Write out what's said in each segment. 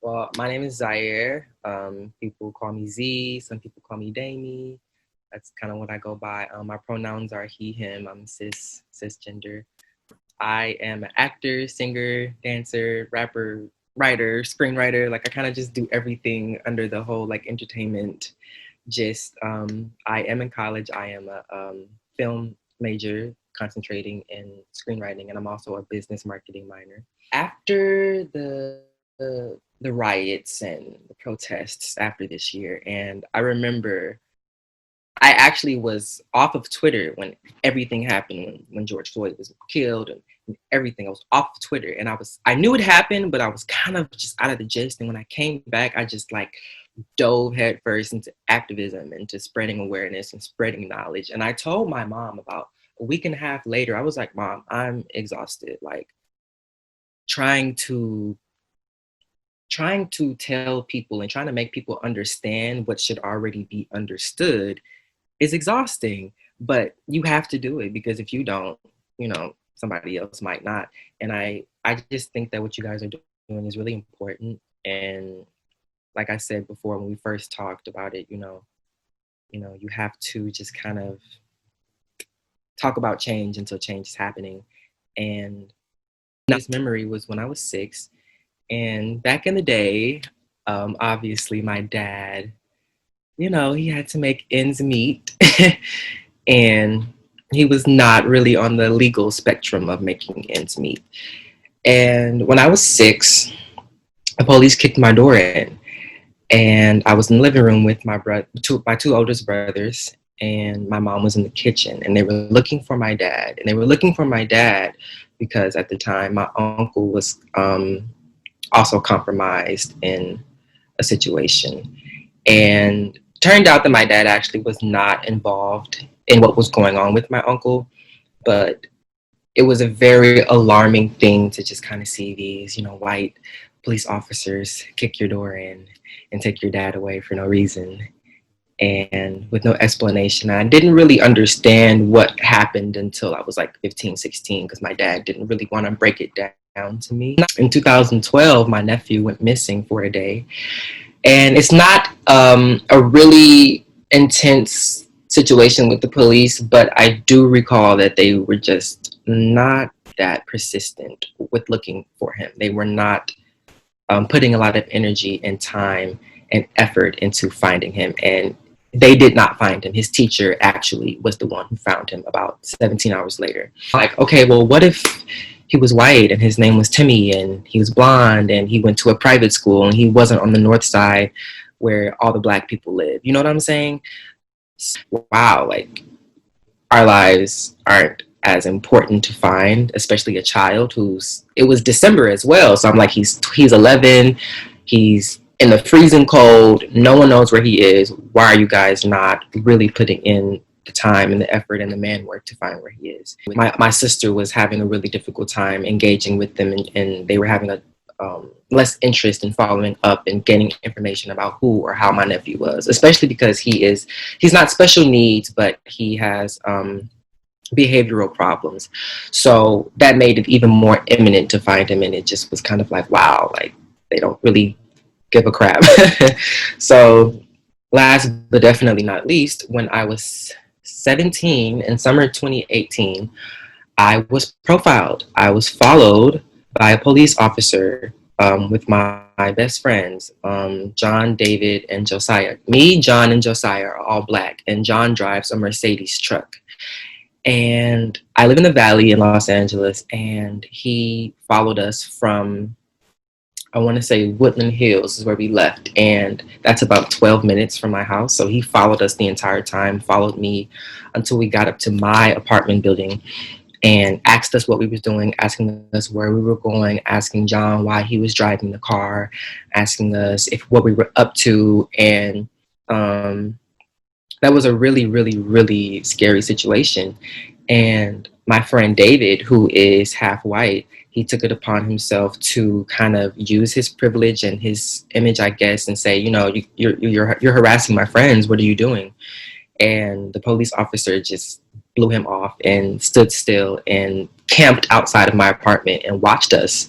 Well, my name is Zaire. People call me Z. Some people call me Damie. That's kind of what I go by. My pronouns are he, him. I'm cisgender. I am an actor, singer, dancer, rapper, writer, screenwriter. Like I kind of just do everything under the whole like entertainment gist. I am in college. I am a film major, concentrating in screenwriting, and I'm also a business marketing minor. After the riots and the protests after this year, and I remember I actually was off of Twitter when everything happened, when George Floyd was killed and everything. I was off of Twitter, and I knew it happened, but I was kind of just out of the gist. And when I came back, I just like dove headfirst into activism, into spreading awareness and spreading knowledge. And I told my mom about a week and a half later, I was like, Mom, I'm exhausted. Like trying to tell people and trying to make people understand what should already be understood is exhausting. But you have to do it, because if you don't, somebody else might not. And I just think that what you guys are doing is really important. And like I said before when we first talked about it, you have to just kind of talk about change until change is happening. And this memory was when I was 6. And back in the day, obviously my dad, he had to make ends meet. And he was not really on the legal spectrum of making ends meet. And when I was 6, the police kicked my door in. And I was in the living room with my two oldest brothers, and my mom was in the kitchen, and they were looking for my dad. And they were looking for my dad because at the time my uncle was also compromised in a situation. And turned out that my dad actually was not involved in what was going on with my uncle, but it was a very alarming thing to just kind of see these, white police officers kick your door in and take your dad away for no reason and with no explanation. I didn't really understand what happened until I was like 15, 16, because my dad didn't really want to break it down to me. In 2012, my nephew went missing for a day. And it's not a really intense situation with the police, but I do recall that they were just not that persistent with looking for him. They were not putting a lot of energy and time and effort into finding him. And they did not find him. His teacher actually was the one who found him about 17 hours later. Like, okay, well, what if he was white and his name was Timmy and he was blonde and he went to a private school and he wasn't on the north side where all the black people live? You know what I'm saying? Wow, like our lives aren't as important to find, especially a child it was December as well. So I'm like, he's 11, he's in the freezing cold, no one knows where he is. Why are you guys not really putting in the time and the effort and the man work to find where he is? My sister was having a really difficult time engaging with them, and they were having a less interest in following up and getting information about who or how my nephew was, especially because he's not special needs, but he has behavioral problems. So that made it even more imminent to find him, and it just was kind of like, wow, like they don't really give a crap. So last but definitely not least, when I was 17 in summer 2018, I was profiled. I was followed by a police officer with my best friends, John, David, and Josiah. Me, John, and Josiah are all black, and John drives a Mercedes truck. And I live in the Valley in Los Angeles, and he followed us from, I want to say, Woodland Hills is where we left, and that's about 12 minutes from my house. So he followed us the entire time, followed me until we got up to my apartment building, and asked us what we was doing, asking us where we were going, asking John why he was driving the car, asking us what we were up to. And that was a really, really, really scary situation. And my friend David, who is half white, he took it upon himself to kind of use his privilege and his image, I guess, and say, you're harassing my friends. What are you doing? And the police officer just blew him off and stood still and camped outside of my apartment and watched us.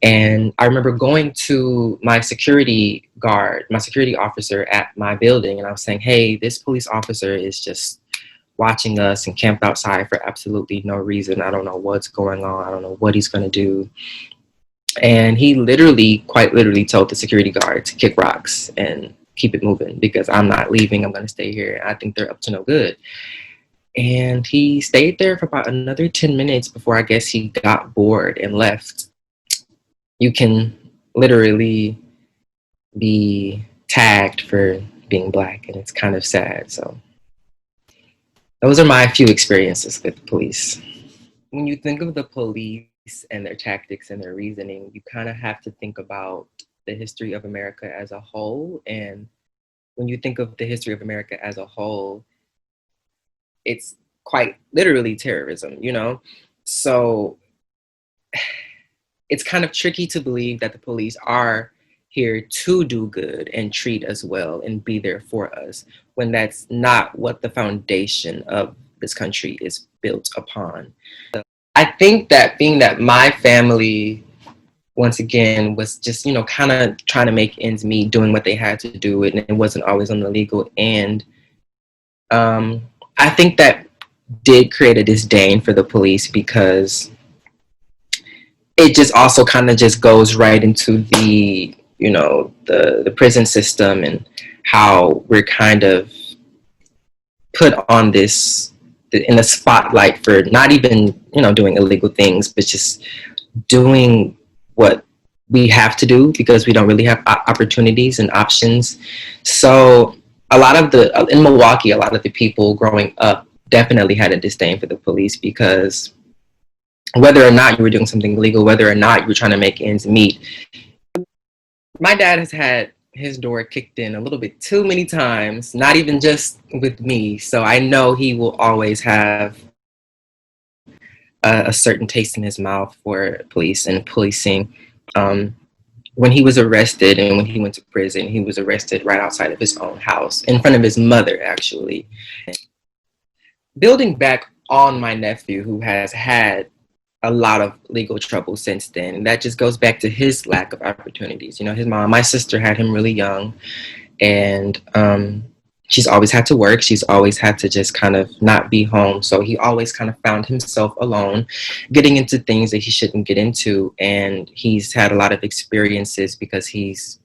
And I remember going to my security guard, my security officer at my building, and I was saying, hey, this police officer is just watching us and camped outside for absolutely no reason. I don't know what's going on. I don't know what he's going to do. And he literally, quite literally, told the security guard to kick rocks and keep it moving because I'm not leaving. I'm going to stay here. I think they're up to no good. And he stayed there for about another 10 minutes before I guess he got bored and left. You can literally be tagged for being Black, and it's kind of sad. So those are my few experiences with the police. When you think of the police and their tactics and their reasoning, you kind of have to think about the history of America as a whole. And when you think of the history of America as a whole, it's quite literally terrorism, you know? So it's kind of tricky to believe that the police are here to do good and treat us well and be there for us when that's not what the foundation of this country is built upon. I think that being that my family, once again, was just, you know, kind of trying to make ends meet, doing what they had to do, and it wasn't always on the legal end. I think that did create a disdain for the police because it just also kind of just goes right into the, you know, the prison system and how we're kind of put on this in the spotlight for not even, you know, doing illegal things, but just doing what we have to do because we don't really have opportunities and options. So a lot of the in Milwaukee, a lot of the people growing up definitely had a disdain for the police because whether or not you were doing something illegal, whether or not you were trying to make ends meet, my dad has had his door kicked in a little bit too many times, not even just with me. So I know he will always have a certain taste in his mouth for police and policing. When he was arrested and when he went to prison, he was arrested right outside of his own house, in front of his mother, actually. Building back on my nephew, who has had a lot of legal trouble since then, and that just goes back to his lack of opportunities. You know, his mom, my sister, had him really young, and she's always had to work. She's always had to just kind of not be home. So he always kind of found himself alone, getting into things that he shouldn't get into. And he's had a lot of experiences because he's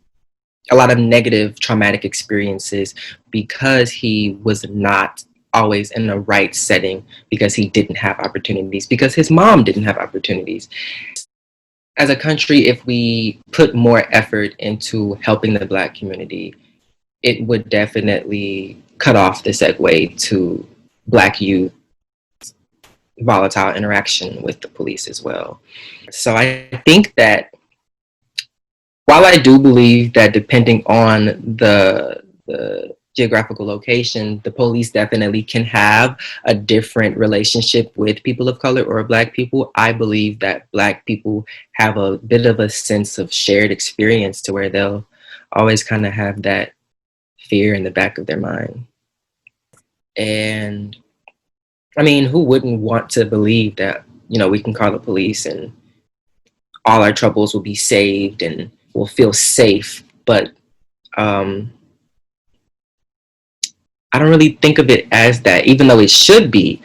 a lot of negative traumatic experiences because he was not always in the right setting, because he didn't have opportunities, because his mom didn't have opportunities. As a country, if we put more effort into helping the Black community, it would definitely cut off the segue to Black youth volatile interaction with the police as well. So I think that while I do believe that depending on the geographical location, the police definitely can have a different relationship with people of color or Black people, I believe that Black people have a bit of a sense of shared experience to where they'll always kind of have that fear in the back of their mind. And I mean, who wouldn't want to believe that, you know, we can call the police and all our troubles will be saved and we'll feel safe? But I don't really think of it as that, even though it should be,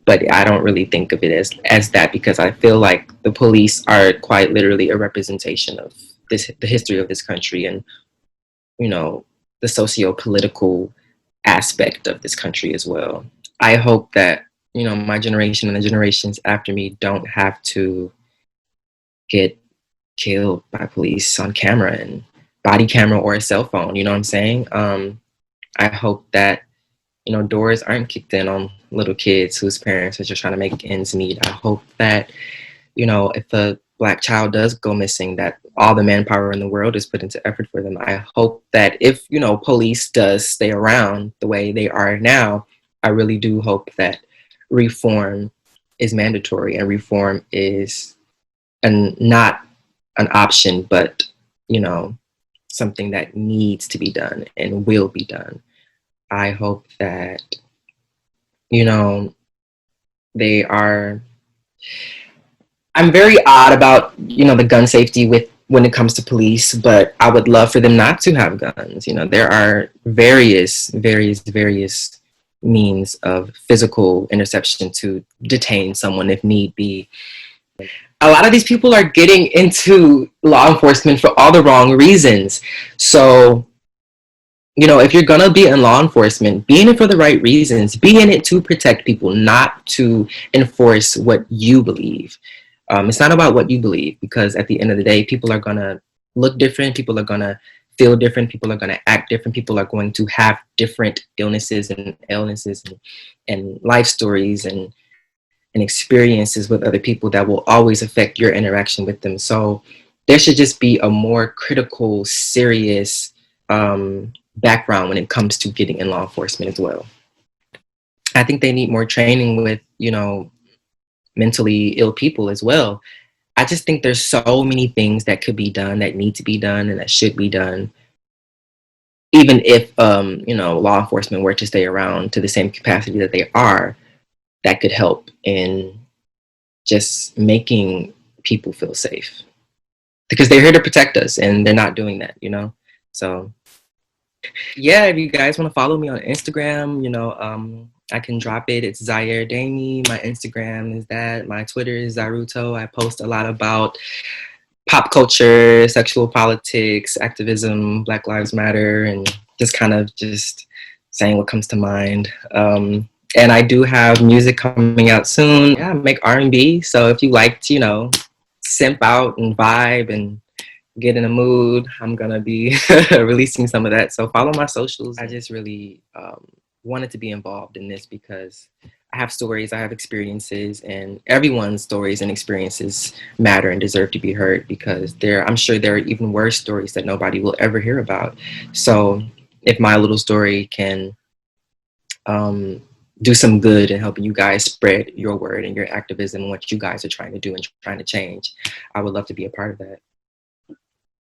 but I don't really think of it as that because I feel like the police are quite literally a representation of the history of this country and, you know, the socio-political aspect of this country as well. I hope that, you know, my generation and the generations after me don't have to get killed by police on camera and body camera or a cell phone. You know what I'm saying? I hope that, you know, doors aren't kicked in on little kids whose parents are just trying to make ends meet. I hope that, you know, if a Black child does go missing, that all the manpower in the world is put into effort for them. I hope that if, you know, police does stay around the way they are now, I really do hope that reform is mandatory and reform is not an option, but, you know, something that needs to be done and will be done. I hope that, you know, they are I'm very odd about, the gun safety with when it comes to police, but I would love for them not to have guns. There are various means of physical interception to detain someone if need be. A lot of these people are getting into law enforcement for all the wrong reasons. So, if you're gonna be in law enforcement, be in it for the right reasons. Be in it to protect people, not to enforce what you believe. It's not about what you believe, because at the end of the day, people are gonna look different. People are gonna feel different. People are gonna act different. People are going to have different illnesses and illnesses and life stories and experiences with other people that will always affect your interaction with them. So there should just be a more critical, serious background when it comes to getting in law enforcement as well. I think they need more training with, mentally ill people as well. I just think there's so many things that could be done, that need to be done, and that should be done. Even if, law enforcement were to stay around to the same capacity that they are, that could help in just making people feel safe, because they're here to protect us and they're not doing that. So yeah, if you guys want to follow me on Instagram, I can drop it. It's Zaire Damie. My Instagram is that. My Twitter is Zaruto. I post a lot about pop culture, sexual politics, activism, Black Lives Matter, and just kind of just saying what comes to mind. And I do have music coming out soon. Yeah, I make R&B. So if you like to, simp out and vibe and get in a mood, I'm gonna be releasing some of that. So follow my socials. I just really wanted to be involved in this because I have stories, I have experiences, and everyone's stories and experiences matter and deserve to be heard, because I'm sure there are even worse stories that nobody will ever hear about. So if my little story can um, do some good in helping you guys spread your word and your activism and what you guys are trying to do and trying to change, I would love to be a part of that.